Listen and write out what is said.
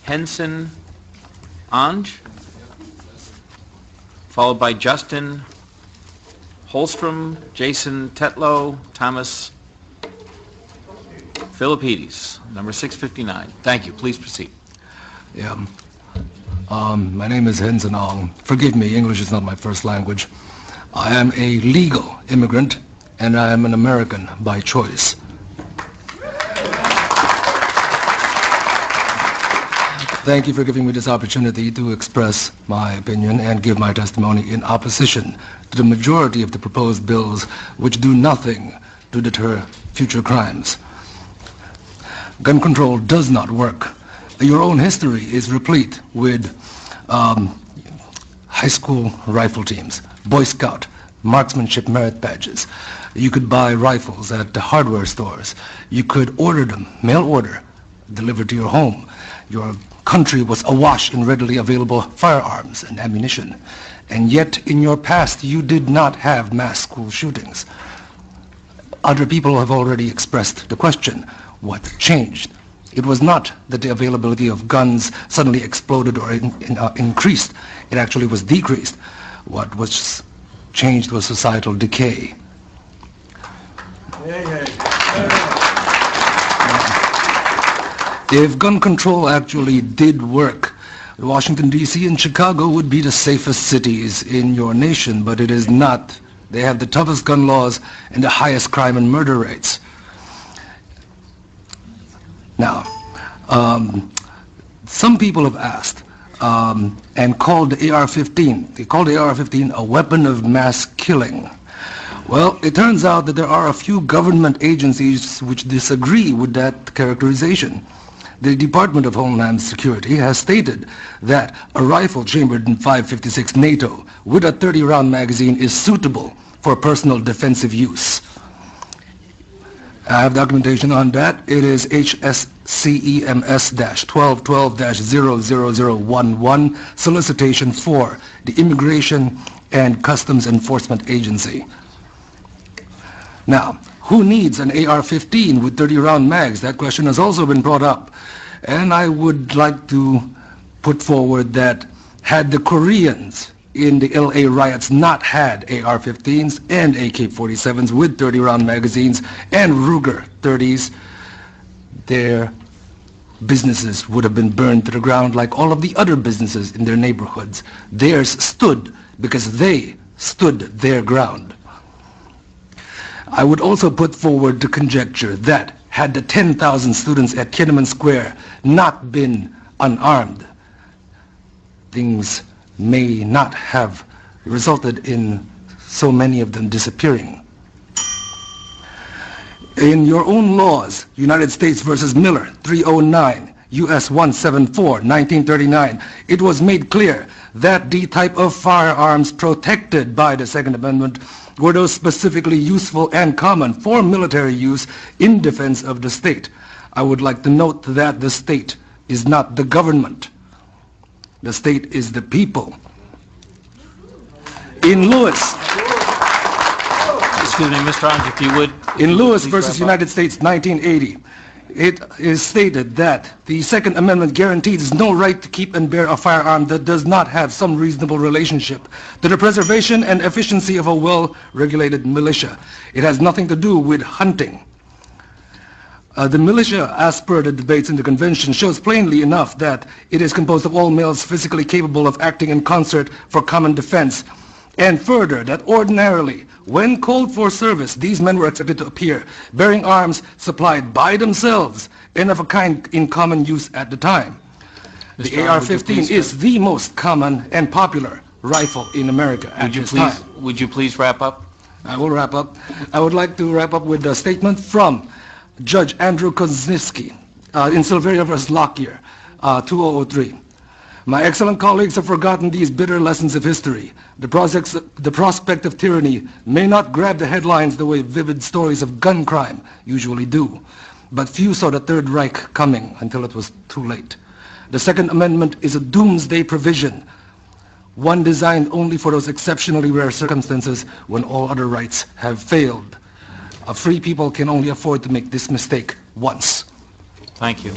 Henson Ange, followed by Justin Holstrom, Jason Tetlow, Thomas Philippides, number 659. Thank you. Please proceed. Yeah. My name is Henson Ong. Forgive me, English is not my first language. I am a legal immigrant, and I am an American by choice. Thank you for giving me this opportunity to express my opinion and give my testimony in opposition to the majority of the proposed bills which do nothing to deter future crimes. Gun control does not work. Your own history is replete with high school rifle teams, Boy Scout, marksmanship merit badges. You could buy rifles at the hardware stores. You could order them, mail order, delivered to your home. Your country was awash in readily available firearms and ammunition. And yet, in your past, you did not have mass school shootings. Other people have already expressed the question, what changed? It was not that the availability of guns suddenly exploded or increased. It actually was decreased. What was changed was societal decay. If gun control actually did work, Washington, D.C. and Chicago would be the safest cities in your nation, but it is not. They have the toughest gun laws and the highest crime and murder rates. Now, some people have asked and called the AR-15. They called the AR-15 a weapon of mass killing. Well, it turns out that there are a few government agencies which disagree with that characterization. The Department of Homeland Security has stated that a rifle chambered in 5.56 NATO with a 30-round magazine is suitable for personal defensive use. I have documentation on that. It is HSCEMS-1212-00011, solicitation for the Immigration and Customs Enforcement Agency. Now, who needs an AR-15 with 30-round mags? That question has also been brought up. And I would like to put forward that had the Koreans in the LA riots not had AR-15s and AK-47s with 30-round magazines and Ruger 30s, their businesses would have been burned to the ground like all of the other businesses in their neighborhoods. Theirs stood because they stood their ground. I would also put forward the conjecture that had the 10,000 students at Tiananmen Square not been unarmed, things may not have resulted in so many of them disappearing. In your own laws, United States versus Miller, 309, U.S. 174, 1939, it was made clear that the type of firearms protected by the Second Amendment were those specifically useful and common for military use in defense of the state. I would like to note that the state is not the government. The state is the people. In Lewis, excuse me, Mr. Ange, if you would. In Lewis versus United States, 1980, it is stated that the Second Amendment guarantees no right to keep and bear a firearm that does not have some reasonable relationship to the preservation and efficiency of a well-regulated militia. It has nothing to do with hunting. The militia, as per the debates in the convention, shows plainly enough that it is composed of all males physically capable of acting in concert for common defense. And further, that ordinarily, when called for service, these men were expected to appear bearing arms supplied by themselves and of a kind in common use at the time. The AR-15 is the most common and popular rifle in America at this time. Would you please wrap up? I will wrap up. I would like to wrap up with a statement from Judge Andrew Kozinski in Silveria vs. Lockyer, 2003. My excellent colleagues have forgotten these bitter lessons of history. The prospect of tyranny may not grab the headlines the way vivid stories of gun crime usually do, but few saw the Third Reich coming until it was too late. The Second Amendment is a doomsday provision, one designed only for those exceptionally rare circumstances when all other rights have failed. A free people can only afford to make this mistake once. Thank you.